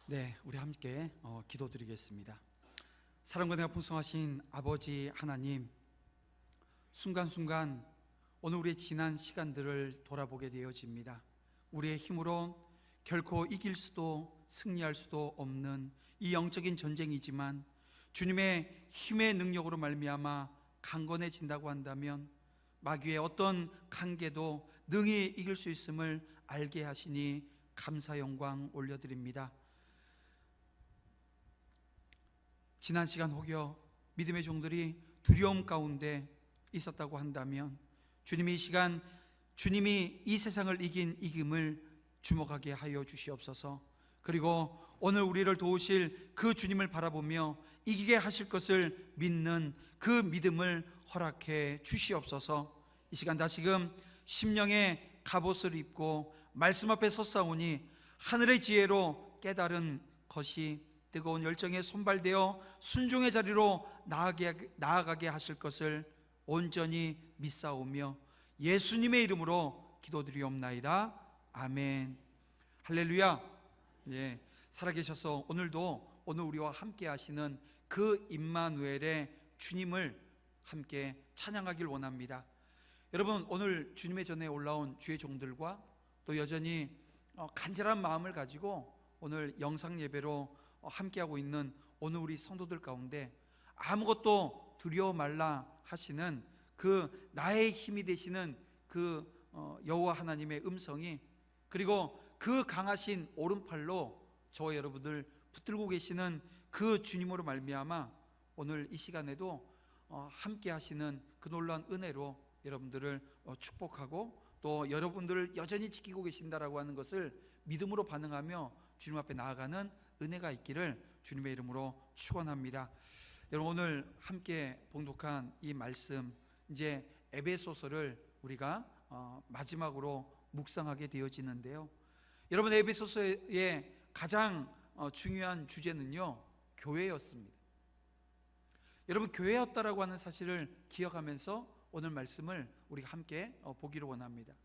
네, 우리 함께 기도드리겠습니다. 사랑과 은혜가 풍성하신 아버지 하나님, 순간순간 오늘 우리의 지난 시간들을 돌아보게 되어집니다. 우리의 힘으로 결코 이길 수도 승리할 수도 없는 이 영적인 전쟁이지만 주님의 힘의 능력으로 말미암아 강건해진다고 한다면 마귀의 어떤 관계도 능히 이길 수 있음을 알게 하시니 감사 영광 올려드립니다. 지난 시간 혹여 믿음의 종들이 두려움 가운데 있었다고 한다면 주님이 이 시간 주님이 이 세상을 이긴 이김을 주목하게 하여 주시옵소서. 그리고 오늘 우리를 도우실 그 주님을 바라보며 이기게 하실 것을 믿는 그 믿음을 허락해 주시옵소서. 이 시간 다시금 심령의 갑옷을 입고 말씀 앞에 섰사오니 하늘의 지혜로 깨달은 것이 뜨거운 열정에 손발되어 순종의 자리로 나아가게 하실 것을 온전히 믿사오며 예수님의 이름으로 기도드리옵나이다. 아멘. 할렐루야. 예, 살아계셔서 오늘 우리와 함께 하시는 그 임마누엘의 주님을 함께 찬양하길 원합니다. 여러분, 오늘 주님의 전에 올라온 주의 종들과 또 여전히 간절한 마음을 가지고 오늘 영상 예배로 함께하고 있는 오늘 우리 성도들 가운데 아무것도 두려워 말라 하시는 그 나의 힘이 되시는 그 여호와 하나님의 음성이, 그리고 그 강하신 오른팔로 저와 여러분들 붙들고 계시는 그 주님으로 말미암아 오늘 이 시간에도 함께 하시는 그 놀라운 은혜로 여러분들을 축복하고 또 여러분들을 여전히 지키고 계신다라고 하는 것을 믿음으로 반응하며 주님 앞에 나아가는 은혜가 있기를 주님의 이름으로 축원합니다. 여러분, 오늘 함께 봉독한 이 말씀, 이제 에베소서를 우리가 마지막으로 묵상하게 되어지는데요. 여러분, 에베소서의 가장 중요한 주제는요, 교회였습니다. 여러분, 교회였다라고 하는 사실을 기억하면서 오늘 말씀을 우리가 함께 보기를 원합니다.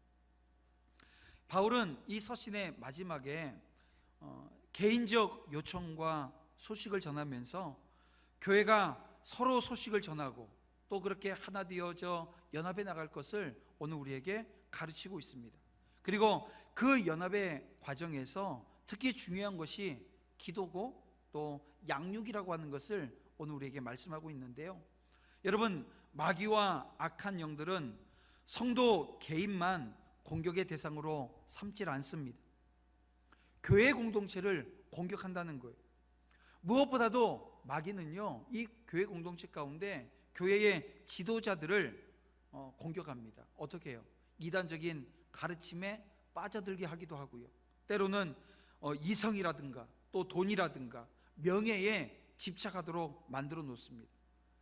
바울은 이 서신의 마지막에 개인적 요청과 소식을 전하면서 교회가 서로 소식을 전하고 또 그렇게 하나 되어져 연합해 나갈 것을 오늘 우리에게 가르치고 있습니다. 그리고 그 연합의 과정에서 특히 중요한 것이 기도고 또 양육이라고 하는 것을 오늘 우리에게 말씀하고 있는데요. 여러분, 마귀와 악한 영들은 성도 개인만 공격의 대상으로 삼지 않습니다. 교회 공동체를 공격한다는 거예요. 무엇보다도 마귀는요, 이 교회 공동체 가운데 교회의 지도자들을 공격합니다. 어떻게 해요? 이단적인 가르침에 빠져들게 하기도 하고요, 때로는 이성이라든가 또 돈이라든가 명예에 집착하도록 만들어 놓습니다.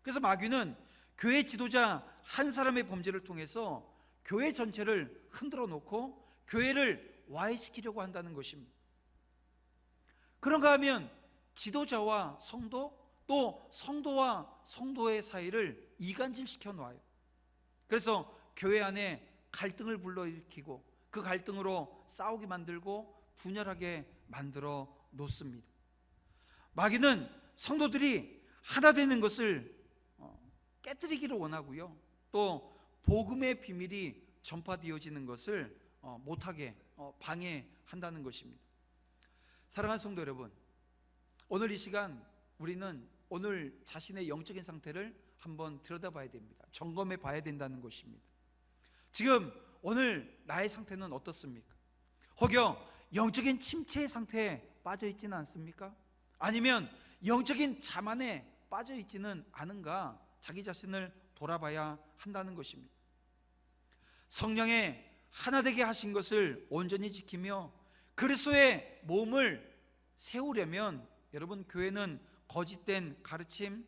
그래서 마귀는 교회 지도자 한 사람의 범죄를 통해서 교회 전체를 흔들어 놓고 교회를 와해시키려고 한다는 것입니다. 그런가 하면 지도자와 성도, 또 성도와 성도의 사이를 이간질시켜 놓아요. 그래서 교회 안에 갈등을 불러일으키고 그 갈등으로 싸우게 만들고 분열하게 만들어 놓습니다. 마귀는 성도들이 하나 되는 것을 깨뜨리기를 원하고요, 또 복음의 비밀이 전파되어지는 것을 못하게 방해한다는 것입니다. 사랑하는 성도 여러분, 오늘 이 시간 우리는 오늘 자신의 영적인 상태를 한번 들여다봐야 됩니다. 점검해 봐야 된다는 것입니다. 지금 오늘 나의 상태는 어떻습니까? 혹여 영적인 침체의 상태에 빠져 있지는 않습니까? 아니면 영적인 자만에 빠져 있지는 않은가, 자기 자신을 돌아봐야 한다는 것입니다. 성령의 하나 되게 하신 것을 온전히 지키며 그리스도의 몸을 세우려면 여러분, 교회는 거짓된 가르침,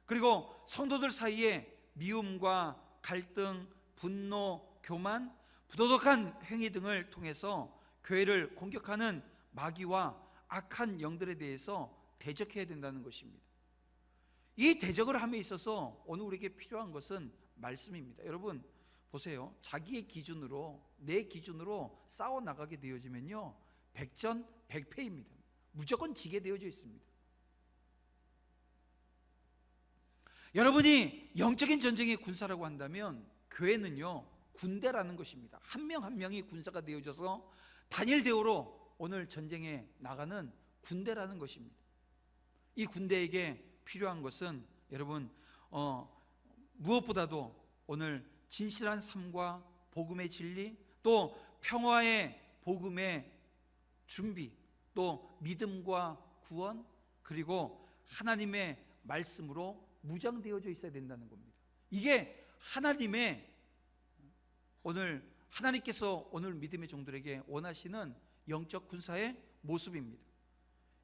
그리고 성도들 사이에 미움과 갈등, 분노, 교만, 부도덕한 행위 등을 통해서 교회를 공격하는 마귀와 악한 영들에 대해서 대적해야 된다는 것입니다. 이 대적을 함에 있어서 오늘 우리에게 필요한 것은 말씀입니다. 여러분 보세요, 자기의 기준으로, 내 기준으로 싸워나가게 되어지면요, 백전백패입니다. 무조건 지게 되어져 있습니다. 여러분이 영적인 전쟁의 군사라고 한다면 교회는요 군대라는 것입니다. 한 명 한 명이 군사가 되어져서 단일 대우로 오늘 전쟁에 나가는 군대라는 것입니다. 이 군대에게 필요한 것은 여러분 무엇보다도 오늘 진실한 삶과 복음의 진리, 또 평화의 복음의 준비, 또 믿음과 구원, 그리고 하나님의 말씀으로 무장되어져 있어야 된다는 겁니다. 이게 하나님께서 오늘 믿음의 종들에게 원하시는 영적 군사의 모습입니다.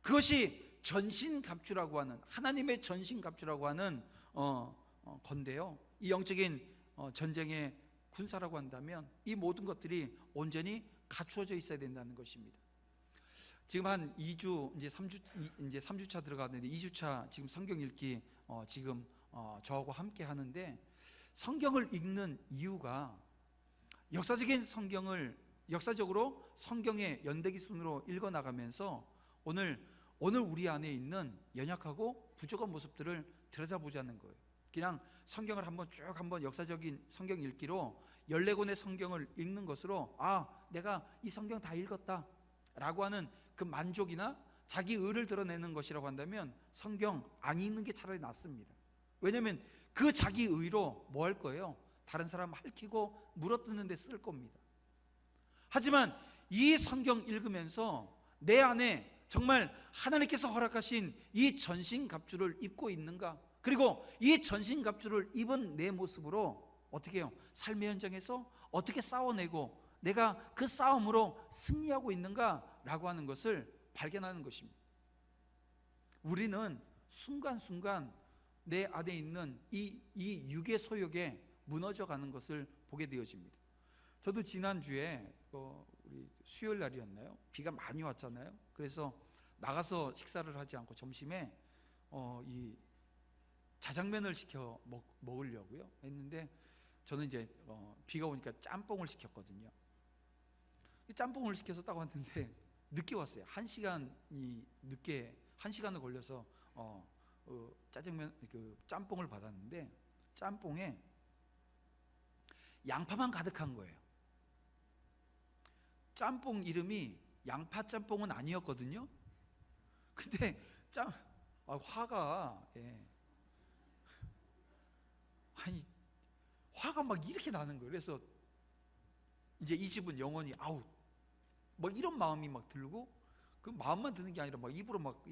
그것이 전신갑주라고 하는, 하나님의 전신갑주라고 하는 건데요, 이 영적인 전쟁의 군사라고 한다면 이 모든 것들이 온전히 갖추어져 있어야 된다는 것입니다. 지금 한 2주, 이제 3주차 들어가는데 2주차 지금 성경 읽기 지금 저하고 함께 하는데, 성경을 읽는 이유가 역사적으로 성경의 연대기 순으로 읽어 나가면서 오늘 우리 안에 있는 연약하고 부족한 모습들을 들여다보자는 거예요. 그냥 성경을 한번 역사적인 성경 읽기로 14권의 성경을 읽는 것으로 내가 이 성경 다 읽었다 라고 하는 그 만족이나 자기 의를 드러내는 것이라고 한다면 성경 안 읽는 게 차라리 낫습니다. 왜냐하면 그 자기 의로 뭐 할 거예요? 다른 사람 핥히고 물어뜯는 데 쓸 겁니다. 하지만 이 성경 읽으면서 내 안에 정말 하나님께서 허락하신 이 전신갑주를 입고 있는가, 그리고 이 전신갑주를 입은 내 모습으로 어떻게 해요? 삶의 현장에서 어떻게 싸워내고 내가 그 싸움으로 승리하고 있는가 라고 하는 것을 발견하는 것입니다. 우리는 순간순간 내 안에 있는 이 육의 소욕에 무너져가는 것을 보게 되어집니다. 저도 지난주에 우리 수요일 날이었나요? 비가 많이 왔잖아요. 그래서 나가서 식사를 하지 않고 점심에 이 자장면을 시켜 먹으려고요 했는데, 저는 이제 비가 오니까 짬뽕을 시켰거든요. 짬뽕을 시켜서 딱 왔는데 늦게 왔어요. 1시간을 걸려서 짜장면 짬뽕을 받았는데, 짬뽕에 양파만 가득한 거예요. 짬뽕 이름이 양파 짬뽕은 아니었거든요. 근데 화가 화가 막 이렇게 나는 거예요. 그래서 이제 이 집은 영원히 이런 마음이 막 들고, 그 마음만 드는 게 아니라 막 입으로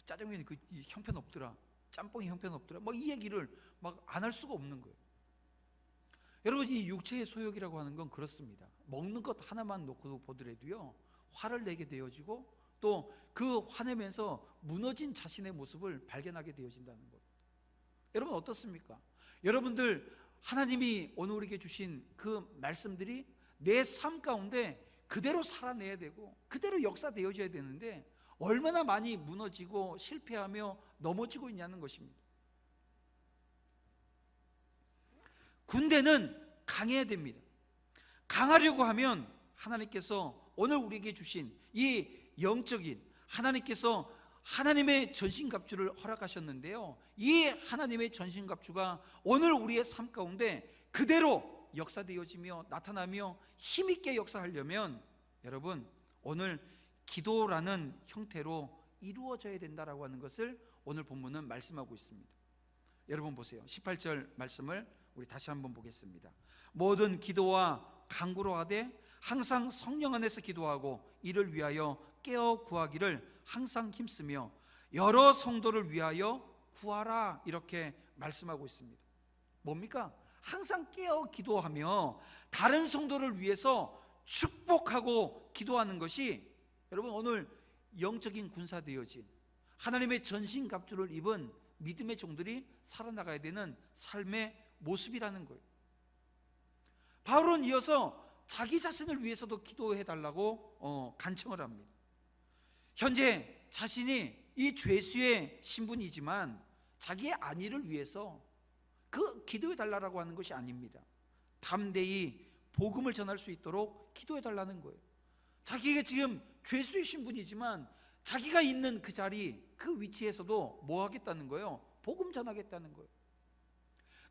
짜장면이 그 형편없더라, 짬뽕이 형편없더라, 이 얘기를 막 안 할 수가 없는 거예요. 여러분, 이 육체의 소욕이라고 하는 건 그렇습니다. 먹는 것 하나만 놓고 보더라도요 화를 내게 되어지고, 또 그 화내면서 무너진 자신의 모습을 발견하게 되어진다는 것. 여러분 어떻습니까? 여러분들 하나님이 오늘 우리에게 주신 그 말씀들이 내 삶 가운데 그대로 살아내야 되고 그대로 역사되어져야 되는데, 얼마나 많이 무너지고 실패하며 넘어지고 있냐는 것입니다. 군대는 강해야 됩니다. 강하려고 하면 하나님께서 오늘 우리에게 주신 이 영적인, 하나님께서 하나님의 전신갑주를 허락하셨는데요, 이 하나님의 전신갑주가 오늘 우리의 삶 가운데 그대로 역사되어지며 나타나며 힘있게 역사하려면 여러분 오늘 기도라는 형태로 이루어져야 된다라고 하는 것을 오늘 본문은 말씀하고 있습니다. 여러분 보세요. 18절 말씀을 우리 다시 한번 보겠습니다. 모든 기도와 간구로 하되 항상 성령 안에서 기도하고 이를 위하여 깨어 구하기를 항상 힘쓰며 여러 성도를 위하여 구하라, 이렇게 말씀하고 있습니다. 뭡니까? 항상 깨어 기도하며 다른 성도를 위해서 축복하고 기도하는 것이 여러분 오늘 영적인 군사 되어진 하나님의 전신갑주를 입은 믿음의 종들이 살아나가야 되는 삶의 모습이라는 거예요. 바울은 이어서 자기 자신을 위해서도 기도해 달라고 간청을 합니다. 현재 자신이 이 죄수의 신분이지만 자기의 안위를 위해서 그 기도해 달라고 하는 것이 아닙니다. 담대히 복음을 전할 수 있도록 기도해 달라는 거예요. 자기에게 지금 죄수의 신분이지만 자기가 있는 그 자리, 그 위치에서도 뭐 하겠다는 거예요? 복음 전하겠다는 거예요.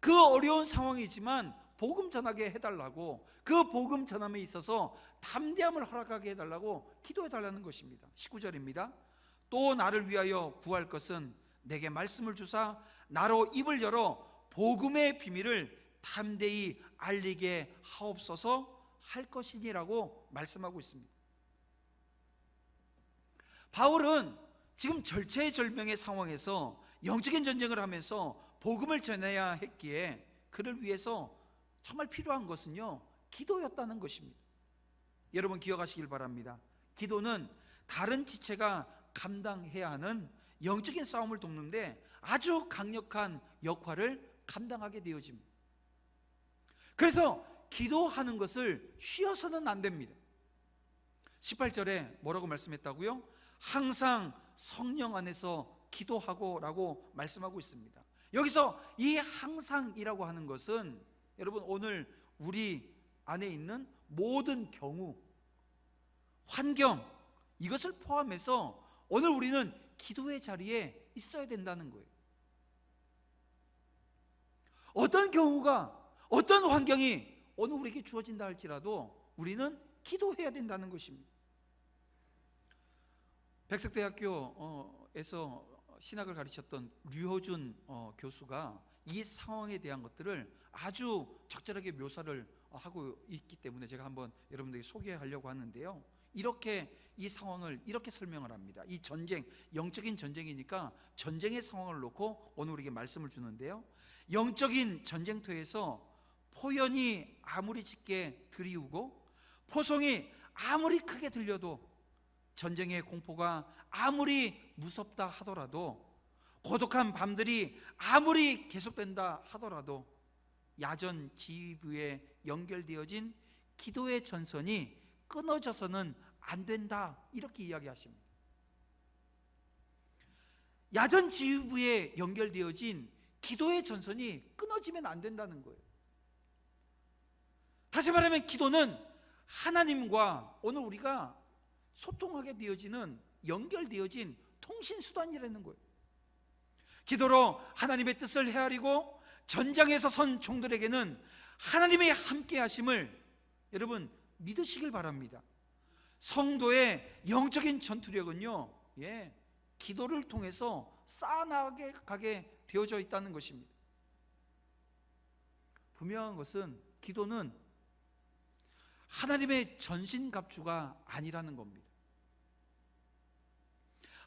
그 어려운 상황이지만 복음 전하게 해달라고, 그 복음 전함에 있어서 담대함을 허락하게 해달라고 기도해달라는 것입니다. 19절입니다. 또 나를 위하여 구할 것은 내게 말씀을 주사 나로 입을 열어 복음의 비밀을 담대히 알리게 하옵소서 할 것이니라고 말씀하고 있습니다. 바울은 지금 절체절명의 상황에서 영적인 전쟁을 하면서 복음을 전해야 했기에 그를 위해서 정말 필요한 것은요, 기도였다는 것입니다. 여러분 기억하시길 바랍니다. 기도는 다른 지체가 감당해야 하는 영적인 싸움을 돕는데 아주 강력한 역할을 감당하게 되어집니다. 그래서 기도하는 것을 쉬어서는 안 됩니다. 18절에 뭐라고 말씀했다고요? 항상 성령 안에서 기도하고 라고 말씀하고 있습니다. 여기서 이 항상이라고 하는 것은 여러분 오늘 우리 안에 있는 모든 경우, 환경, 이것을 포함해서 오늘 우리는 기도의 자리에 있어야 된다는 거예요. 어떤 경우가, 어떤 환경이 오늘 우리에게 주어진다 할지라도 우리는 기도해야 된다는 것입니다. 백석대학교에서 신학을 가르쳤던 류호준 교수가 이 상황에 대한 것들을 아주 적절하게 묘사를 하고 있기 때문에 제가 한번 여러분들에게 소개하려고 하는데요, 이렇게 이 상황을 이렇게 설명을 합니다. 이 전쟁, 영적인 전쟁이니까 전쟁의 상황을 놓고 오늘 우리에게 말씀을 주는데요, 영적인 전쟁터에서 포연이 아무리 짙게 들이우고 포송이 아무리 크게 들려도, 전쟁의 공포가 아무리 무섭다 하더라도, 고독한 밤들이 아무리 계속된다 하더라도 야전 지휘부에 연결되어진 기도의 전선이 끊어져서는 안 된다, 이렇게 이야기하십니다. 야전 지휘부에 연결되어진 기도의 전선이 끊어지면 안 된다는 거예요. 다시 말하면 기도는 하나님과 오늘 우리가 소통하게 되어지는, 연결되어진 통신수단이라는 거예요. 기도로 하나님의 뜻을 헤아리고 전장에서 선 종들에게는 하나님의 함께 하심을 여러분 믿으시길 바랍니다. 성도의 영적인 전투력은요, 기도를 통해서 쌓아나가게 가게 되어져 있다는 것입니다. 분명한 것은 기도는 하나님의 전신갑주가 아니라는 겁니다.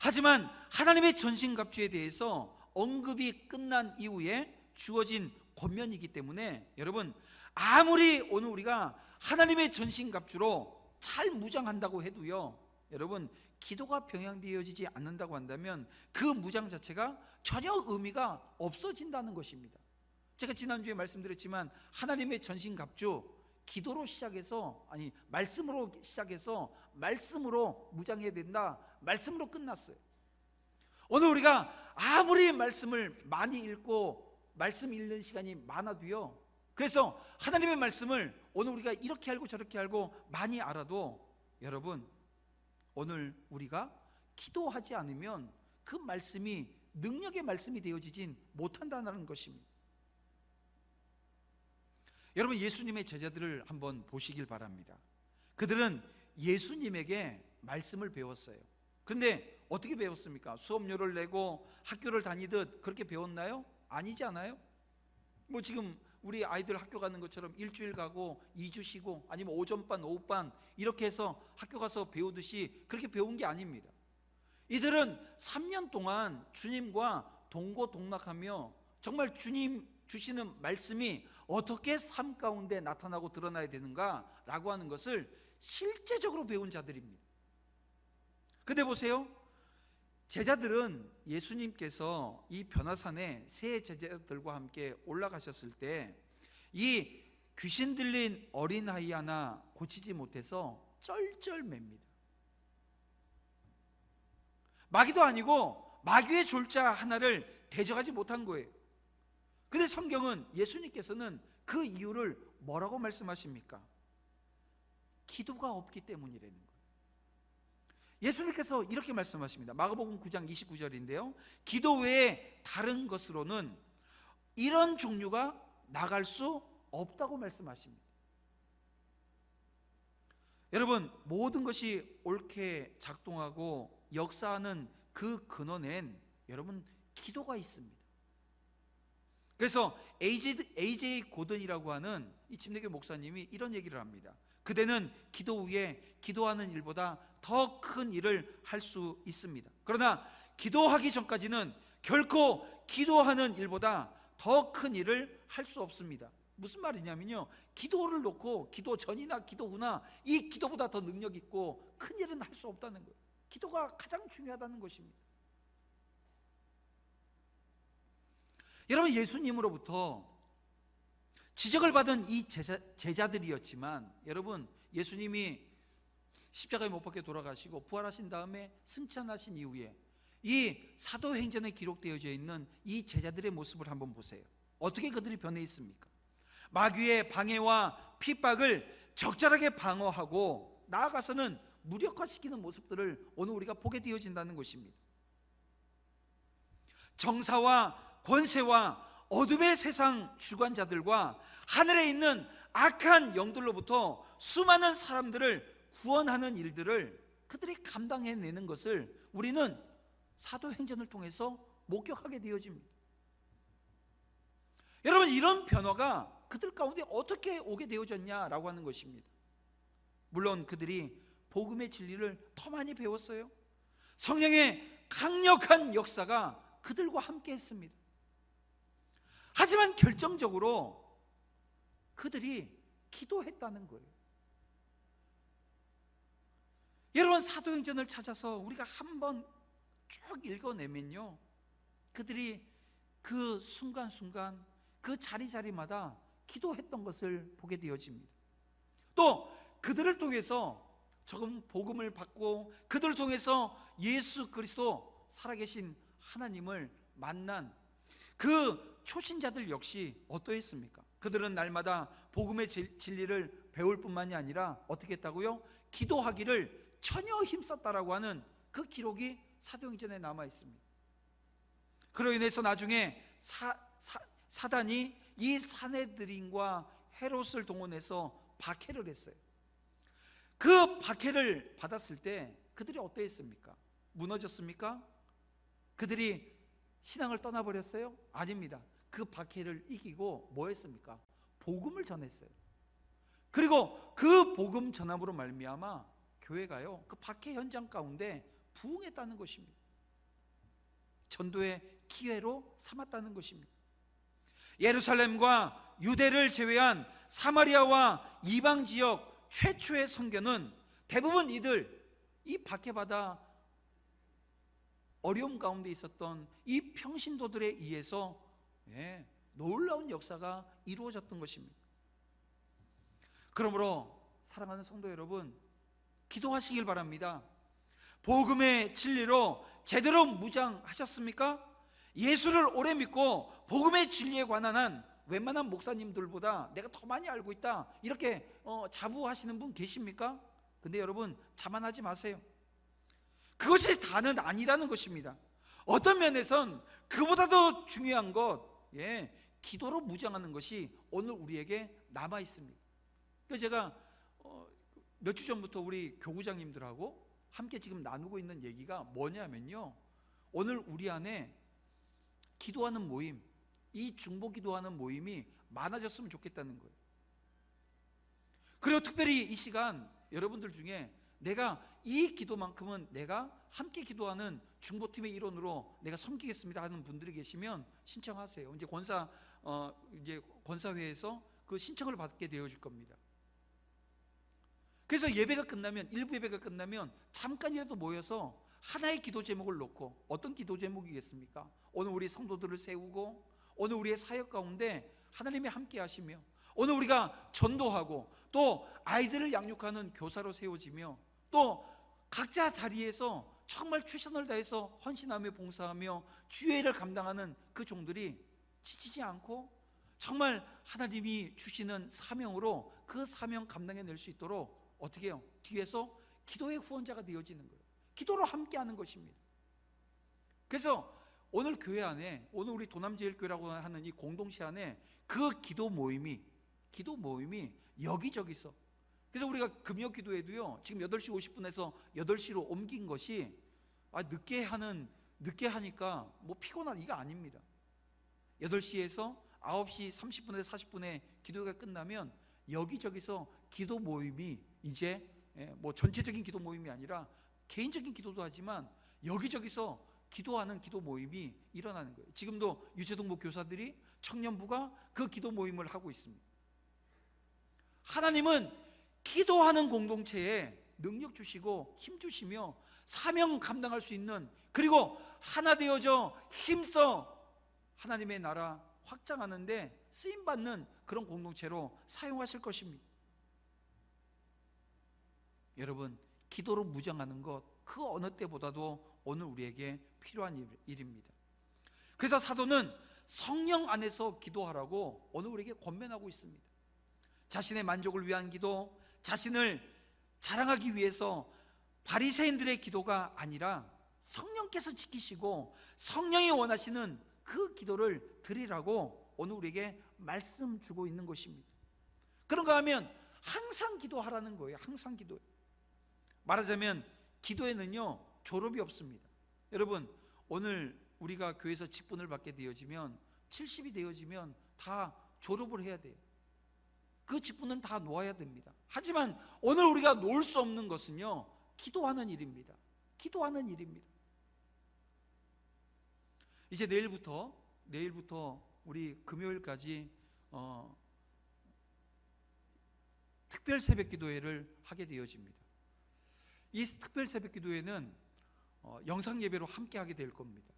하지만 하나님의 전신갑주에 대해서 언급이 끝난 이후에 주어진 권면이기 때문에 여러분, 아무리 오늘 우리가 하나님의 전신갑주로 잘 무장한다고 해도요, 여러분 기도가 병행되어지지 않는다고 한다면 그 무장 자체가 전혀 의미가 없어진다는 것입니다. 제가 지난주에 말씀드렸지만 하나님의 전신갑주, 기도로 시작해서, 아니 말씀으로 시작해서 말씀으로 무장해야 된다, 말씀으로 끝났어요. 오늘 우리가 아무리 말씀을 많이 읽고 말씀 읽는 시간이 많아도요, 그래서 하나님의 말씀을 오늘 우리가 이렇게 알고 저렇게 알고 많이 알아도 여러분 오늘 우리가 기도하지 않으면 그 말씀이 능력의 말씀이 되어지진 못한다는 것입니다. 여러분 예수님의 제자들을 한번 보시길 바랍니다. 그들은 예수님에게 말씀을 배웠어요. 그런데 어떻게 배웠습니까? 수업료를 내고 학교를 다니듯 그렇게 배웠나요? 아니지 않아요? 뭐 지금 우리 아이들 학교 가는 것처럼 일주일 가고 2주 쉬고 아니면 오전반 오후반 이렇게 해서 학교 가서 배우듯이 그렇게 배운 게 아닙니다. 이들은 3년 동안 주님과 동고동락하며 정말 주님 주시는 말씀이 어떻게 삶 가운데 나타나고 드러나야 되는가라고 하는 것을 실제적으로 배운 자들입니다. 근데 보세요, 제자들은 예수님께서 이 변화산에 세 제자들과 함께 올라가셨을 때 이 귀신 들린 어린아이 하나 고치지 못해서 쩔쩔맵니다. 마귀도 아니고 마귀의 졸자 하나를 대적하지 못한 거예요. 근데 성경은 예수님께서는 그 이유를 뭐라고 말씀하십니까? 기도가 없기 때문이라는 거예요. 예수님께서 이렇게 말씀하십니다. 마가복음 9장 29절인데요, 기도 외에 다른 것으로는 이런 종류가 나갈 수 없다고 말씀하십니다. 여러분, 모든 것이 옳게 작동하고 역사하는 그 근원엔 여러분 기도가 있습니다. 그래서 AJ 고든이라고 하는 이 침례교 목사님이 이런 얘기를 합니다. 그대는 기도 후에 기도하는 일보다 더 큰 일을 할 수 있습니다. 그러나 기도하기 전까지는 결코 기도하는 일보다 더 큰 일을 할 수 없습니다. 무슨 말이냐면요, 기도를 놓고 기도 전이나 기도 후나 이 기도보다 더 능력 있고 큰 일은 할 수 없다는 거예요. 기도가 가장 중요하다는 것입니다. 여러분, 예수님으로부터 지적을 받은 이 제자들이었지만, 여러분, 예수님이 십자가에 못 박혀 돌아가시고 부활하신 다음에 승천하신 이후에 이 사도행전에 기록되어져 있는 이 제자들의 모습을 한번 보세요. 어떻게 그들이 변해 있습니까? 마귀의 방해와 핍박을 적절하게 방어하고 나아가서는 무력화시키는 모습들을 오늘 우리가 보게 되어진다는 것입니다. 정사와 권세와 어둠의 세상 주관자들과 하늘에 있는 악한 영들로부터 수많은 사람들을 구원하는 일들을 그들이 감당해내는 것을 우리는 사도행전을 통해서 목격하게 되어집니다. 여러분, 이런 변화가 그들 가운데 어떻게 오게 되어졌냐라고 하는 것입니다. 물론 그들이 복음의 진리를 더 많이 배웠어요. 성령의 강력한 역사가 그들과 함께 했습니다. 하지만 결정적으로 그들이 기도했다는 거예요. 여러분, 사도행전을 찾아서 우리가 한번 쭉 읽어내면요, 그들이 그 순간순간 그 자리자리마다 기도했던 것을 보게 되어집니다. 또 그들을 통해서 조금 복음을 받고 그들을 통해서 예수 그리스도 살아계신 하나님을 만난 그 초신자들 역시 어떠했습니까? 그들은 날마다 복음의 진리를 배울 뿐만이 아니라 어떻게 했다고요? 기도하기를 전혀 힘썼다라고 하는 그 기록이 사도행전에 남아 있습니다. 그로 인해서 나중에 사단이 이 사내들인과 헤롯을 동원해서 박해를 했어요. 그 박해를 받았을 때 그들이 어떠했습니까? 무너졌습니까? 그들이 신앙을 떠나버렸어요? 아닙니다. 그 박해를 이기고 뭐 했습니까? 복음을 전했어요. 그리고 그 복음 전함으로 말미암아 교회가요, 그 박해 현장 가운데 부흥했다는 것입니다. 전도의 기회로 삼았다는 것입니다. 예루살렘과 유대를 제외한 사마리아와 이방 지역 최초의 선교는 대부분 이 박해받아 어려움 가운데 있었던 이 평신도들에 의해서 놀라운 역사가 이루어졌던 것입니다. 그러므로 사랑하는 성도 여러분, 기도하시길 바랍니다. 복음의 진리로 제대로 무장하셨습니까? 예수를 오래 믿고 복음의 진리에 관한 한 웬만한 목사님들보다 내가 더 많이 알고 있다, 이렇게 자부하시는 분 계십니까? 근데 여러분, 자만하지 마세요. 그것이 다는 아니라는 것입니다. 어떤 면에선 그보다 더 중요한 것, 기도로 무장하는 것이 오늘 우리에게 남아 있습니다. 그래서 제가 몇 주 전부터 우리 교구장님들하고 함께 지금 나누고 있는 얘기가 뭐냐면요, 오늘 우리 안에 기도하는 모임, 이 중보 기도하는 모임이 많아졌으면 좋겠다는 거예요. 그리고 특별히 이 시간 여러분들 중에 내가 이 기도만큼은 내가 함께 기도하는 중보팀의 일원으로 내가 섬기겠습니다 하는 분들이 계시면 신청하세요. 이제 권사회에서 그 신청을 받게 되어질 겁니다. 그래서 예배가 끝나면, 일부 예배가 끝나면 잠깐이라도 모여서 하나의 기도 제목을 놓고, 어떤 기도 제목이겠습니까? 오늘 우리 성도들을 세우고, 오늘 우리의 사역 가운데 하나님이 함께 하시며, 오늘 우리가 전도하고 또 아이들을 양육하는 교사로 세워지며, 또 각자 자리에서 정말 최선을 다해서 헌신하며 봉사하며 주의 일을 감당하는 그 종들이 지치지 않고 정말 하나님이 주시는 사명으로 그 사명 감당해낼 수 있도록 어떻게 해요? 뒤에서 기도의 후원자가 되어지는 거예요. 기도로 함께하는 것입니다. 그래서 오늘 교회 안에, 오늘 우리 도남제일교회라고 하는 이 공동체 안에 그 기도 모임이 여기저기서, 그래서 우리가 금요 기도에도요, 지금 8시 50분에서 8시로 옮긴 것이 늦게 하니까 뭐 피곤한 이가 아닙니다. 8시에서 9시 30분에서 40분에 기도가 끝나면 여기저기서 기도 모임이 이제 뭐 전체적인 기도 모임이 아니라 개인적인 기도도 하지만 여기저기서 기도하는 기도 모임이 일어나는 거예요. 지금도 유채동부 교사들이 청년부가 그 기도 모임을 하고 있습니다. 하나님은 기도하는 공동체에 능력 주시고 힘 주시며 사명 감당할 수 있는, 그리고 하나 되어져 힘써 하나님의 나라 확장하는데 쓰임받는 그런 공동체로 사용하실 것입니다. 여러분, 기도로 무장하는 것, 그 어느 때보다도 오늘 우리에게 필요한 일입니다. 그래서 사도는 성령 안에서 기도하라고 오늘 우리에게 권면하고 있습니다. 자신의 만족을 위한 기도, 자신을 자랑하기 위해서 바리새인들의 기도가 아니라 성령께서 지키시고 성령이 원하시는 그 기도를 드리라고 오늘 우리에게 말씀 주고 있는 것입니다. 그런가 하면 항상 기도하라는 거예요. 항상 기도해. 말하자면 기도에는요 졸업이 없습니다. 여러분, 오늘 우리가 교회에서 직분을 받게 되어지면 70이 되어지면 다 졸업을 해야 돼요. 그 직분은 다 놓아야 됩니다. 하지만 오늘 우리가 놓을 수 없는 것은요 기도하는 일입니다. 기도하는 일입니다. 이제 내일부터 우리 금요일까지 특별 새벽 기도회를 하게 되어집니다. 이 특별 새벽 기도회는 영상 예배로 함께 하게 될 겁니다.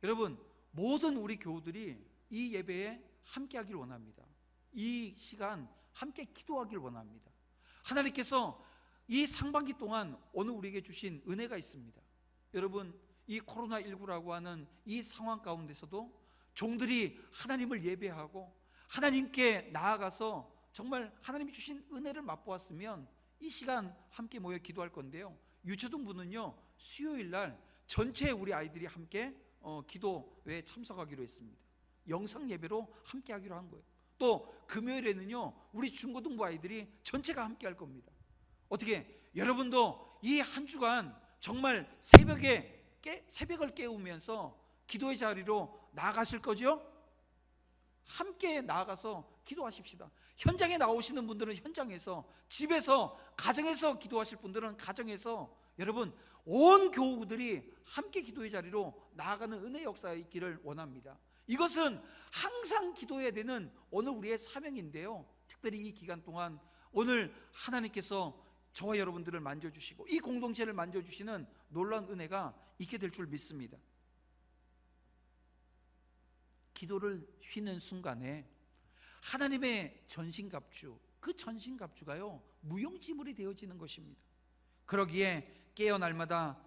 여러분, 모든 우리 교우들이 이 예배에 함께 하길 원합니다. 이 시간 함께 기도하길 원합니다. 하나님께서 이 상반기 동안 오늘 우리에게 주신 은혜가 있습니다. 여러분, 이 코로나19라고 하는 이 상황 가운데서도 종들이 하나님을 예배하고 하나님께 나아가서 정말 하나님이 주신 은혜를 맛보았으면 이 시간 함께 모여 기도할 건데요, 유초동부는요 수요일 날 전체 우리 아이들이 함께 기도회에 참석하기로 했습니다. 영상 예배로 함께 하기로 한 거예요. 또 금요일에는요 우리 중고등부 아이들이 전체가 함께 할 겁니다. 어떻게 여러분도 이 한 주간 정말 새벽을 깨우면서 기도의 자리로 나아가실 거죠? 함께 나아가서 기도하십시다. 현장에 나오시는 분들은 현장에서, 집에서, 가정에서 기도하실 분들은 가정에서, 여러분 온 교우들이 함께 기도의 자리로 나아가는 은혜의 역사가 있기를 원합니다. 이것은 항상 기도해야 되는 오늘 우리의 사명인데요, 특별히 이 기간 동안 오늘 하나님께서 저와 여러분들을 만져주시고 이 공동체를 만져주시는 놀라운 은혜가 있게 될 줄 믿습니다. 기도를 쉬는 순간에 하나님의 전신갑주, 그 전신갑주가요 무용지물이 되어지는 것입니다. 그러기에 깨어 날마다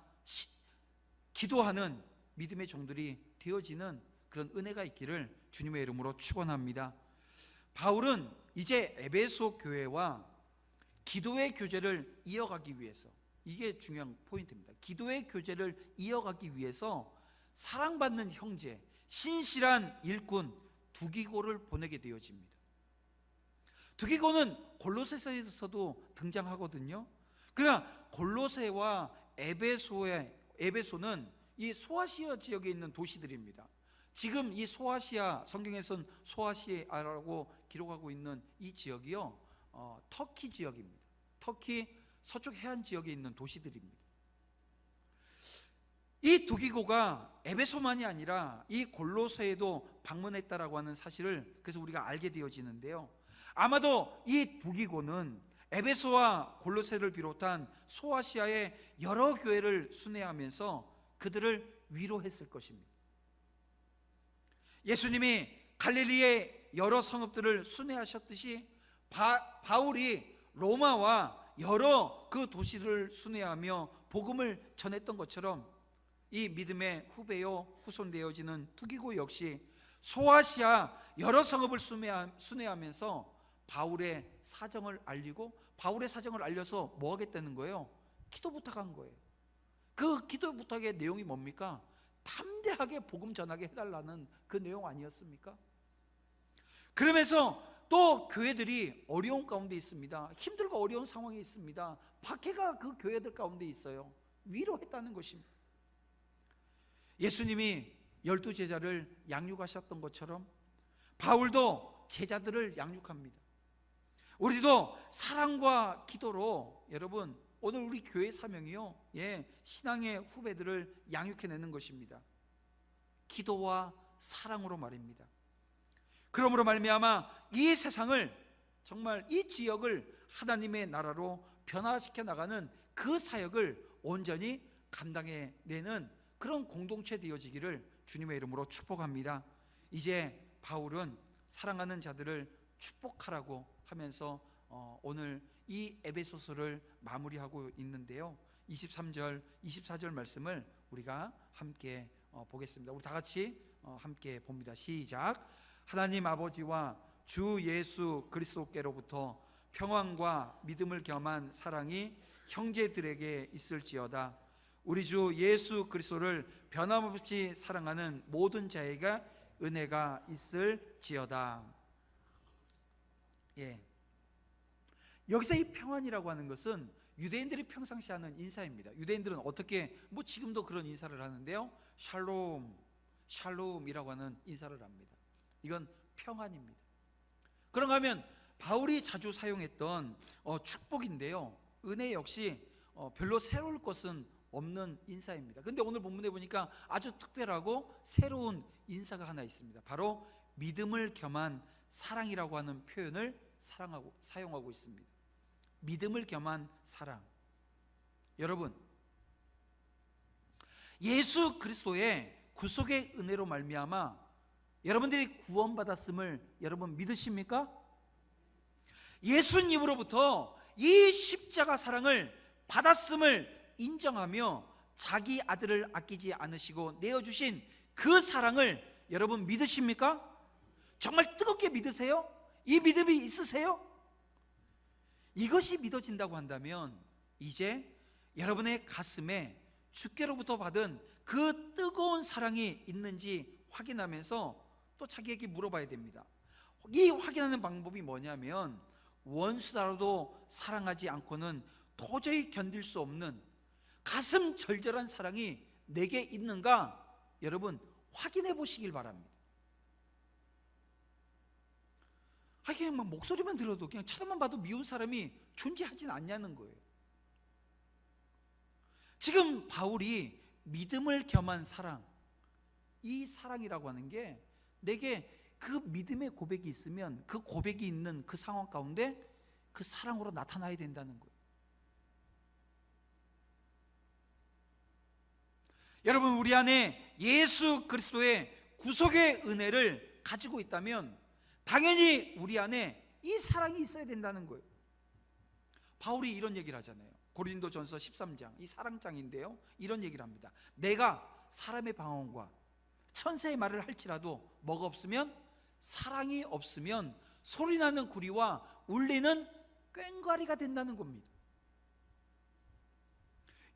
기도하는 믿음의 종들이 되어지는 그런 은혜가 있기를 주님의 이름으로 축원합니다. 바울은 이제 에베소 교회와 기도의 교제를 이어가기 위해서, 이게 중요한 포인트입니다. 기도의 교제를 이어가기 위해서 사랑받는 형제, 신실한 일꾼 두기고를 보내게 되어집니다. 두기고는 골로새서에서도 등장하거든요. 그러니까 골로새와 에베소는 이 소아시아 지역에 있는 도시들입니다. 지금 이 소아시아, 성경에서는 소아시아라고 기록하고 있는 이 지역이요 터키 지역입니다. 터키 서쪽 해안 지역에 있는 도시들입니다. 이 두기고가 에베소만이 아니라 이 골로새에도 방문했다라고 하는 사실을 그래서 우리가 알게 되어지는데요, 아마도 이 두기고는 에베소와 골로새를 비롯한 소아시아의 여러 교회를 순회하면서 그들을 위로했을 것입니다. 예수님이 갈릴리의 여러 성읍들을 순회하셨듯이 바울이 로마와 여러 그 도시를 순회하며 복음을 전했던 것처럼 이 믿음의 후배요 후손 되어지는 두기고 역시 소아시아 여러 성읍을 순회하면서 바울의 사정을 알리고, 바울의 사정을 알려서 뭐 하겠다는 거예요? 기도 부탁한 거예요. 그 기도 부탁의 내용이 뭡니까? 담대하게 복음 전하게 해달라는 그 내용 아니었습니까? 그러면서 또 교회들이 어려운 가운데 있습니다. 힘들고 어려운 상황에 있습니다. 박해가 그 교회들 가운데 있어요. 위로했다는 것입니다. 예수님이 12제자를 양육하셨던 것처럼 바울도 제자들을 양육합니다. 우리도 사랑과 기도로, 여러분, 오늘 우리 교회 사명이요, 신앙의 후배들을 양육해내는 것입니다. 기도와 사랑으로 말입니다. 그러므로 말미암아 이 세상을, 정말 이 지역을 하나님의 나라로 변화시켜 나가는 그 사역을 온전히 감당해내는 그런 공동체 되어지기를 주님의 이름으로 축복합니다. 이제 바울은 사랑하는 자들을 축복하라고 하면서 오늘 이 에베소서를 마무리하고 있는데요, 23절, 24절 말씀을 우리가 함께 보겠습니다. 우리 다 같이 함께 봅니다. 시작. 하나님 아버지와 주 예수 그리스도께로부터 평안과 믿음을 겸한 사랑이 형제들에게 있을지어다. 우리 주 예수 그리스도를 변함없이 사랑하는 모든 자에게 은혜가 있을지어다. 여기서 이 평안이라고 하는 것은 유대인들이 평상시 하는 인사입니다. 유대인들은 어떻게, 지금도 그런 인사를 하는데요, 샬롬이라고 하는 인사를 합니다. 이건 평안입니다. 그런가 하면 바울이 자주 사용했던 축복인데요, 은혜 역시 별로 새로울 것은 없는 인사입니다. 근데 오늘 본문에 보니까 아주 특별하고 새로운 인사가 하나 있습니다. 바로 믿음을 겸한 사랑이라고 하는 표현을 사용하고 있습니다. 믿음을 겸한 사랑. 여러분, 예수 그리스도의 구속의 은혜로 말미암아 여러분들이 구원받았음을 여러분 믿으십니까? 예수님으로부터 이 십자가 사랑을 받았음을 인정하며 자기 아들을 아끼지 않으시고 내어주신 그 사랑을 여러분 믿으십니까? 정말 뜨겁게 믿으세요? 이 믿음이 있으세요? 이것이 믿어진다고 한다면 이제 여러분의 가슴에 주께로부터 받은 그 뜨거운 사랑이 있는지 확인하면서 또 자기에게 물어봐야 됩니다. 이 확인하는 방법이 뭐냐면, 원수라도 사랑하지 않고는 도저히 견딜 수 없는 가슴 절절한 사랑이 내게 있는가, 여러분 확인해 보시길 바랍니다. 그냥 막 목소리만 들어도, 그냥 쳐다만 봐도 미운 사람이 존재하진 않냐는 거예요. 지금 바울이 믿음을 겸한 사랑, 이 사랑이라고 하는 게 내게 그 믿음의 고백이 있으면 그 고백이 있는 그 상황 가운데 그 사랑으로 나타나야 된다는 거예요. 여러분, 우리 안에 예수 그리스도의 구속의 은혜를 가지고 있다면 당연히 우리 안에 이 사랑이 있어야 된다는 거예요. 바울이 이런 얘기를 하잖아요. 고린도전서 13장, 이 사랑장인데요, 이런 얘기를 합니다. 내가 사람의 방언과 천사의 말을 할지라도 뭐가 없으면, 사랑이 없으면 소리나는 구리와 울리는 꽹과리가 된다는 겁니다.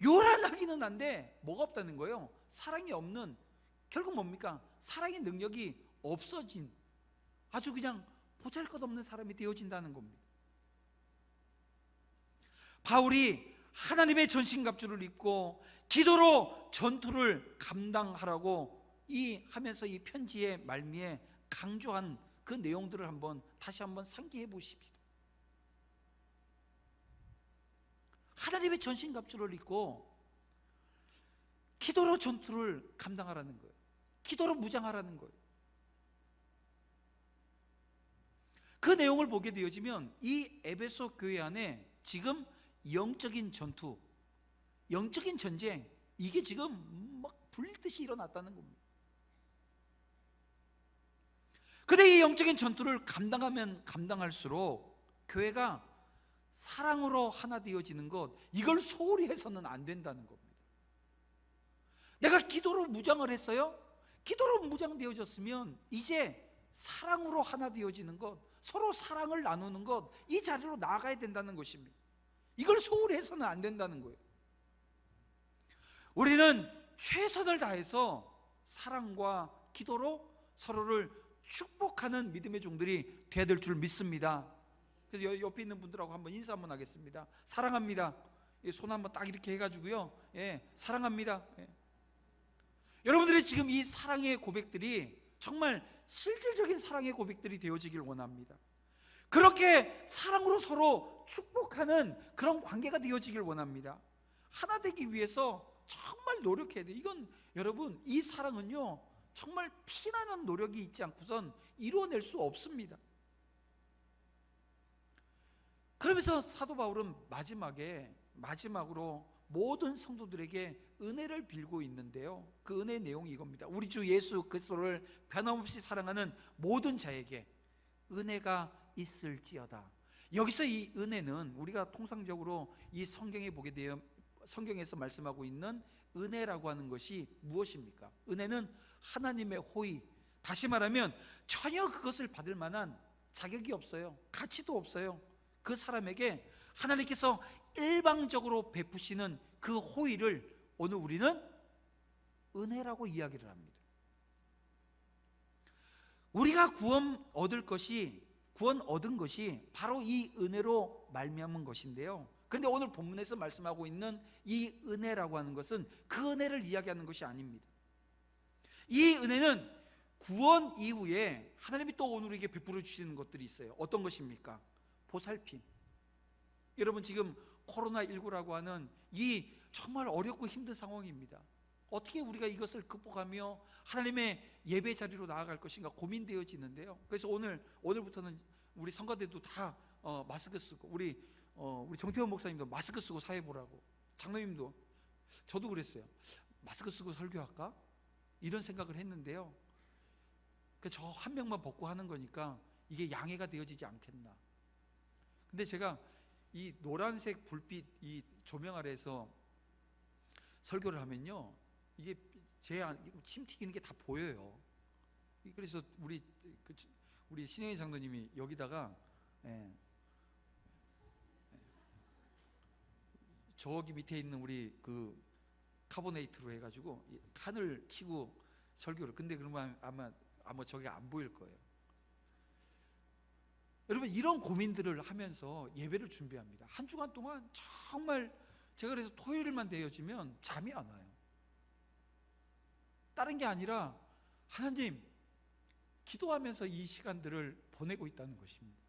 요란하기는 한데 뭐가 없다는 거예요? 사랑이 없는, 결국 뭡니까? 사랑의 능력이 없어진, 아주 그냥 보잘것없는 사람이 되어진다는 겁니다. 바울이 하나님의 전신갑주를 입고 기도로 전투를 감당하라고 하면서 이 편지의 말미에 강조한 그 내용들을 다시 한번 상기해 보십시다. 하나님의 전신갑주를 입고 기도로 전투를 감당하라는 거예요. 기도로 무장하라는 거예요. 그 내용을 보게 되어지면 이 에베소 교회 안에 지금 영적인 전투, 영적인 전쟁, 이게 지금 막 불듯이 일어났다는 겁니다. 근데 이 영적인 전투를 감당하면 감당할수록 교회가 사랑으로 하나 되어지는 것, 이걸 소홀히 해서는 안 된다는 겁니다. 내가 기도로 무장을 했어요? 기도로 무장되어졌으면 이제 사랑으로 하나 되어지는 것, 서로 사랑을 나누는 것, 이 자리로 나아가야 된다는 것입니다. 이걸 소홀히 해서는 안 된다는 거예요. 우리는 최선을 다해서 사랑과 기도로 서로를 축복하는 믿음의 종들이 되어야 될 줄 믿습니다. 그래서 옆에 있는 분들하고 한번 인사 한번 하겠습니다. 사랑합니다. 손 한번 딱 이렇게 해가지고요, 사랑합니다. 여러분들이 지금 이 사랑의 고백들이 정말 실질적인 사랑의 고백들이 되어지길 원합니다. 그렇게 사랑으로 서로 축복하는 그런 관계가 되어지길 원합니다. 하나 되기 위해서 정말 노력해야 돼요. 이건 여러분, 이 사랑은요 정말 피나는 노력이 있지 않고선 이루어낼 수 없습니다. 그러면서 사도 바울은 마지막으로 모든 성도들에게 은혜를 빌고 있는데요, 그 은혜의 내용이 이겁니다. 우리 주 예수 그리스도를 변함없이 사랑하는 모든 자에게 은혜가 있을지어다. 여기서 이 은혜는 우리가 통상적으로 이 성경에 보게 되어 성경에서 말씀하고 있는 은혜라고 하는 것이 무엇입니까? 은혜는 하나님의 호의, 다시 말하면 전혀 그것을 받을 만한 자격이 없어요. 가치도 없어요. 그 사람에게 하나님께서 일방적으로 베푸시는 그 호의를 오늘 우리는 은혜라고 이야기를 합니다. 우리가 구원 얻은 것이 바로 이 은혜로 말미암은 것인데요, 그런데 오늘 본문에서 말씀하고 있는 이 은혜라고 하는 것은 그 은혜를 이야기하는 것이 아닙니다. 이 은혜는 구원 이후에 하나님이 또 오늘 우리에게 베풀어 주시는 것들이 있어요. 어떤 것입니까? 보살핌. 여러분, 지금 코로나19라고 하는 이 정말 어렵고 힘든 상황입니다. 어떻게 우리가 이것을 극복하며 하나님의 예배 자리로 나아갈 것인가 고민되어지는데요, 그래서 오늘부터는 우리 성가대도 다 마스크 쓰고, 우리 정태원 목사님도 마스크 쓰고 사회 보라고, 장로님도, 저도 그랬어요. 마스크 쓰고 설교할까? 이런 생각을 했는데요, 저 한 명만 벗고 하는 거니까 이게 양해가 되어지지 않겠나. 근데 제가 이 노란색 불빛 이 조명 아래에서 설교를 하면요, 이게 제 침 튀기는 게 다 보여요. 그래서 우리 신영희 장로님이 여기다가 저기 밑에 있는 우리 그 카보네이트로 해가지고 칸을 치고 설교를, 근데 그러면 아마 저게 안 보일 거예요. 여러분, 이런 고민들을 하면서 예배를 준비합니다. 한 주간 동안 정말 제가 그래서 토요일만 되어지면 잠이 안 와요. 다른 게 아니라 하나님, 기도하면서 이 시간들을 보내고 있다는 것입니다.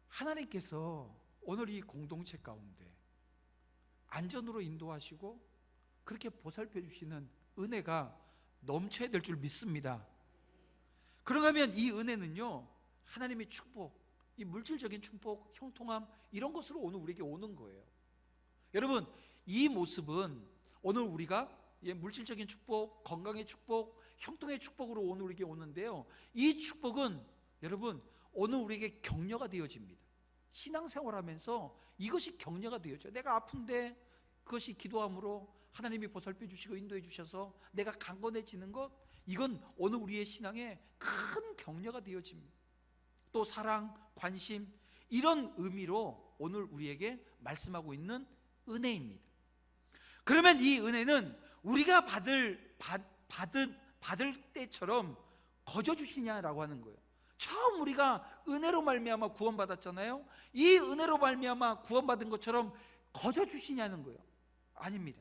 하나님께서 오늘 이 공동체 가운데 안전으로 인도하시고 그렇게 보살펴 주시는 은혜가 넘쳐야 될 줄 믿습니다. 그러면 이 은혜는요, 하나님의 축복, 이 물질적인 축복, 형통함, 이런 것으로 오늘 우리에게 오는 거예요. 여러분, 이 모습은 오늘 우리가 물질적인 축복, 건강의 축복, 형통의 축복으로 오늘 우리에게 오는데요, 이 축복은 여러분 오늘 우리에게 격려가 되어집니다. 신앙생활하면서 이것이 격려가 되어져요. 내가 아픈데 그것이 기도함으로 하나님이 보살펴 주시고 인도해 주셔서 내가 강건해지는 것, 이건 오늘 우리의 신앙에 큰 격려가 되어집니다. 또 사랑, 관심, 이런 의미로 오늘 우리에게 말씀하고 있는 은혜입니다. 그러면 이 은혜는 우리가 받을 때처럼 거저 주시냐라고 하는 거예요. 처음 우리가 은혜로 말미암아 구원받았잖아요. 이 은혜로 말미암아 구원받은 것처럼 거저 주시냐는 거예요. 아닙니다.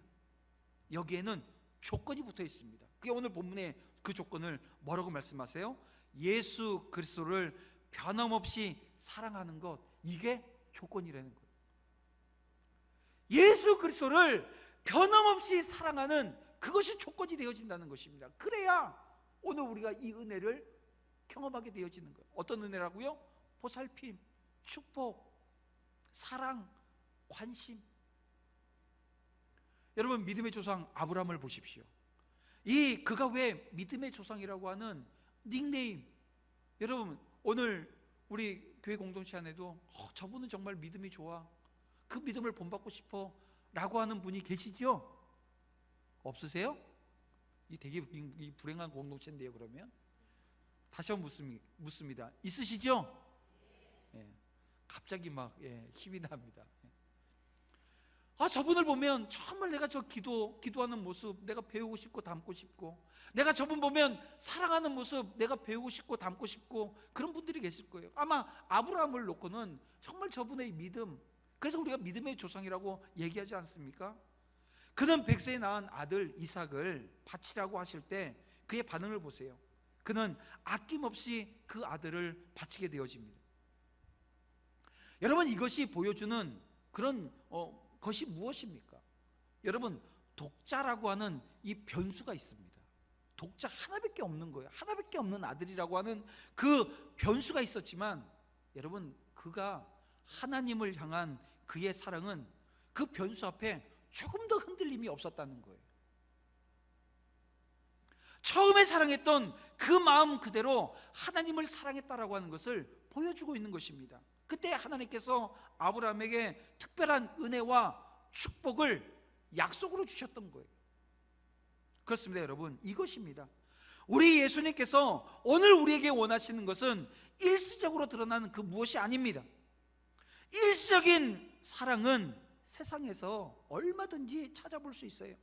여기에는 조건이 붙어 있습니다. 그게 오늘 본문의 그 조건을 뭐라고 말씀하세요? 예수 그리스도를 변함없이 사랑하는 것, 이게 조건이라는 거예요. 예수 그리스도를 변함없이 사랑하는 그것이 조건이 되어진다는 것입니다. 그래야 오늘 우리가 이 은혜를 경험하게 되어지는 거예요. 어떤 은혜라고요? 보살핌, 축복, 사랑, 관심. 여러분, 믿음의 조상 아브라함을 보십시오. 그가 왜 믿음의 조상이라고 하는 닉네임, 여러분 오늘 우리 교회 공동체 안에도 저분은 정말 믿음이 좋아, 그 믿음을 본받고 싶어 라고 하는 분이 계시죠? 없으세요? 이 되게 이 불행한 공동체인데요. 그러면 다시 한번 묻습니다. 있으시죠? 갑자기 막 힘이 납니다. 저분을 보면 정말 내가 기도하는 모습 내가 배우고 싶고 담고 싶고, 내가 저분 보면 사랑하는 모습 내가 배우고 싶고 담고 싶고, 그런 분들이 계실 거예요. 아마 아브라함을 놓고는 정말 저분의 믿음, 그래서 우리가 믿음의 조상이라고 얘기하지 않습니까? 그는 100세에 낳은 아들 이삭을 바치라고 하실 때 그의 반응을 보세요. 그는 아낌없이 그 아들을 바치게 되어집니다. 여러분, 이것이 보여주는 그런 것이 무엇입니까? 여러분, 독자라고 하는 이 변수가 있습니다. 독자 하나밖에 없는 거예요. 하나밖에 없는 아들이라고 하는 그 변수가 있었지만, 여러분, 그가 하나님을 향한 그의 사랑은 그 변수 앞에 조금 더 흔들림이 없었다는 거예요. 처음에 사랑했던 그 마음 그대로 하나님을 사랑했다라고 하는 것을 보여주고 있는 것입니다. 그때 하나님께서 아브라함에게 특별한 은혜와 축복을 약속으로 주셨던 거예요. 그렇습니다, 여러분. 이것입니다. 우리 예수님께서 오늘 우리에게 원하시는 것은 일시적으로 드러나는 그 무엇이 아닙니다. 일시적인 사랑은 세상에서 얼마든지 찾아볼 수 있어요.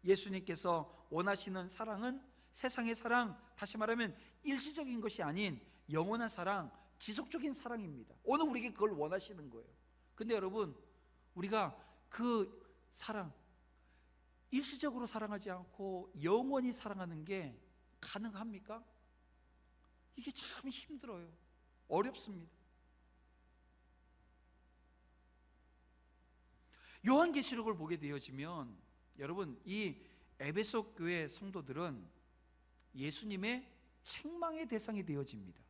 예수님께서 원하시는 사랑은 세상의 사랑, 다시 말하면 일시적인 것이 아닌 영원한 사랑, 지속적인 사랑입니다. 오늘 우리에게 그걸 원하시는 거예요. 근데 여러분, 우리가 그 사랑, 일시적으로 사랑하지 않고 영원히 사랑하는 게 가능합니까? 이게 참 힘들어요. 어렵습니다. 요한계시록을 보게 되어지면, 여러분, 이 에베소 교회 성도들은 예수님의 책망의 대상이 되어집니다.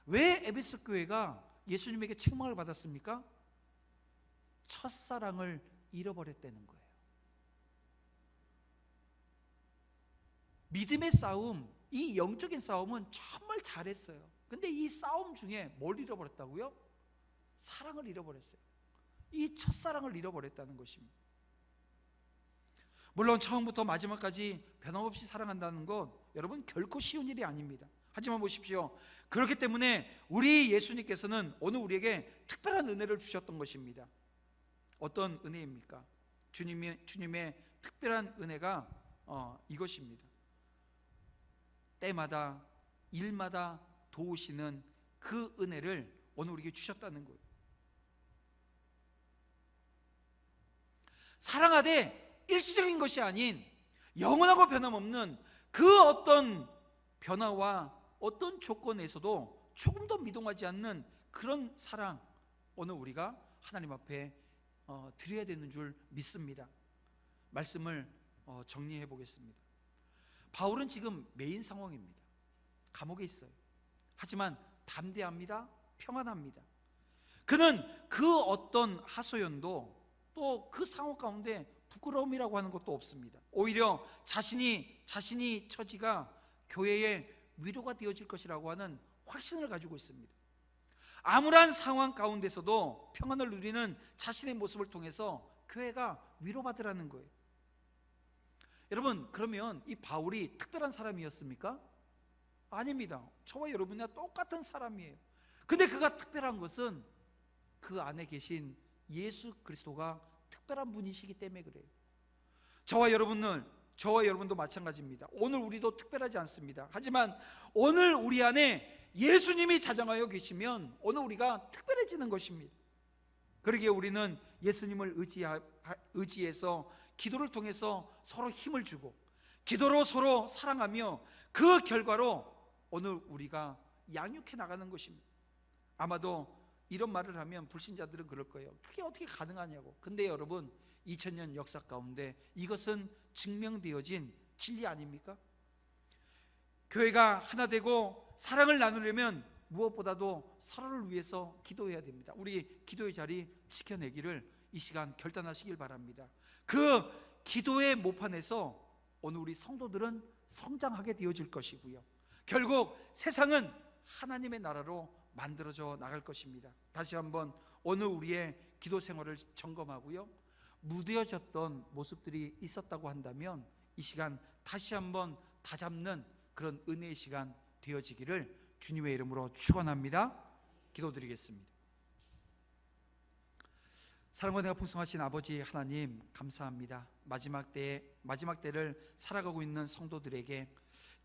왜 에베소 교회가 예수님에게 책망을 받았습니까? 첫사랑을 잃어버렸다는 거예요. 믿음의 싸움, 이 영적인 싸움은 정말 잘했어요. 근데 이 싸움 중에 뭘 잃어버렸다고요? 사랑을 잃어버렸어요. 이 첫사랑을 잃어버렸다는 것입니다. 물론 처음부터 마지막까지 변함없이 사랑한다는 것, 여러분, 결코 쉬운 일이 아닙니다. 하지만 보십시오, 그렇기 때문에 우리 예수님께서는 오늘 우리에게 특별한 은혜를 주셨던 것입니다. 어떤 은혜입니까? 주님의 특별한 은혜가 이것입니다. 때마다 일마다 도우시는 그 은혜를 오늘 우리에게 주셨다는 거예요. 사랑하되 일시적인 것이 아닌 영원하고 변함없는 그 어떤 변화와 어떤 조건에서도 조금 더 미동하지 않는 그런 사랑, 오늘 우리가 하나님 앞에 드려야 되는 줄 믿습니다. 말씀을 정리해 보겠습니다. 바울은 지금 매인 상황입니다. 감옥에 있어요. 하지만 담대합니다. 평안합니다. 그는 그 어떤 하소연도 또 그 상황 가운데 부끄러움이라고 하는 것도 없습니다. 오히려 자신이 처지가 교회의 위로가 되어질 것이라고 하는 확신을 가지고 있습니다. 암울한 상황 가운데서도 평안을 누리는 자신의 모습을 통해서 교회가 위로받으라는 거예요. 여러분, 그러면 이 바울이 특별한 사람이었습니까? 아닙니다. 저와 여러분이나 똑같은 사람이에요. 근데 그가 특별한 것은 그 안에 계신 예수 그리스도가 특별한 분이시기 때문에 그래요. 저와 여러분도 마찬가지입니다. 오늘 우리도 특별하지 않습니다. 하지만 오늘 우리 안에 예수님이 자정하여 계시면 오늘 우리가 특별해지는 것입니다. 그러기에 우리는 예수님을 의지해서 기도를 통해서 서로 힘을 주고 기도로 서로 사랑하며 그 결과로 오늘 우리가 양육해 나가는 것입니다. 아마도 이런 말을 하면 불신자들은 그럴 거예요. 그게 어떻게 가능하냐고. 근데 여러분, 2000년 역사 가운데 이것은 증명되어진 진리 아닙니까? 교회가 하나 되고 사랑을 나누려면 무엇보다도 서로를 위해서 기도해야 됩니다. 우리 기도의 자리 지켜내기를 이 시간 결단하시길 바랍니다. 그 기도의 모판에서 오늘 우리 성도들은 성장하게 되어질 것이고요, 결국 세상은 하나님의 나라로 만들어져 나갈 것입니다. 다시 한번 오늘 우리의 기도 생활을 점검하고요, 무뎌졌던 모습들이 있었다고 한다면 이 시간 다시 한번 다잡는 그런 은혜의 시간 되어지기를 주님의 이름으로 축원합니다. 기도드리겠습니다. 사랑과 내가 풍성하신 아버지 하나님, 감사합니다. 마지막 때를 살아가고 있는 성도들에게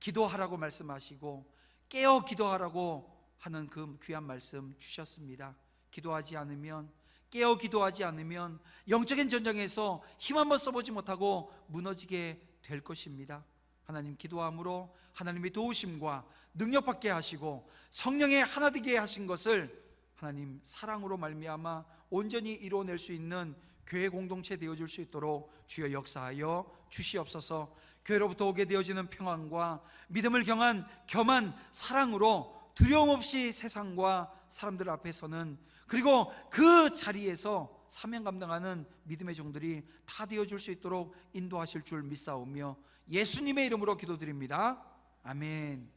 기도하라고 말씀하시고 깨어 기도하라고 하는 그 귀한 말씀 주셨습니다. 기도하지 않으면, 깨어 기도하지 않으면 영적인 전쟁에서 힘 한번 써보지 못하고 무너지게 될 것입니다. 하나님, 기도함으로 하나님의 도우심과 능력받게 하시고 성령의 하나 되게 하신 것을 하나님 사랑으로 말미암아 온전히 이루어낼 수 있는 교회 공동체 되어줄 수 있도록 주여 역사하여 주시옵소서. 교회로부터 오게 되어지는 평안과 믿음을 겸한 사랑으로 두려움 없이 세상과 사람들 앞에서는, 그리고 그 자리에서 사명 감당하는 믿음의 종들이 다 되어줄 수 있도록 인도하실 줄 믿사오며 예수님의 이름으로 기도드립니다. 아멘.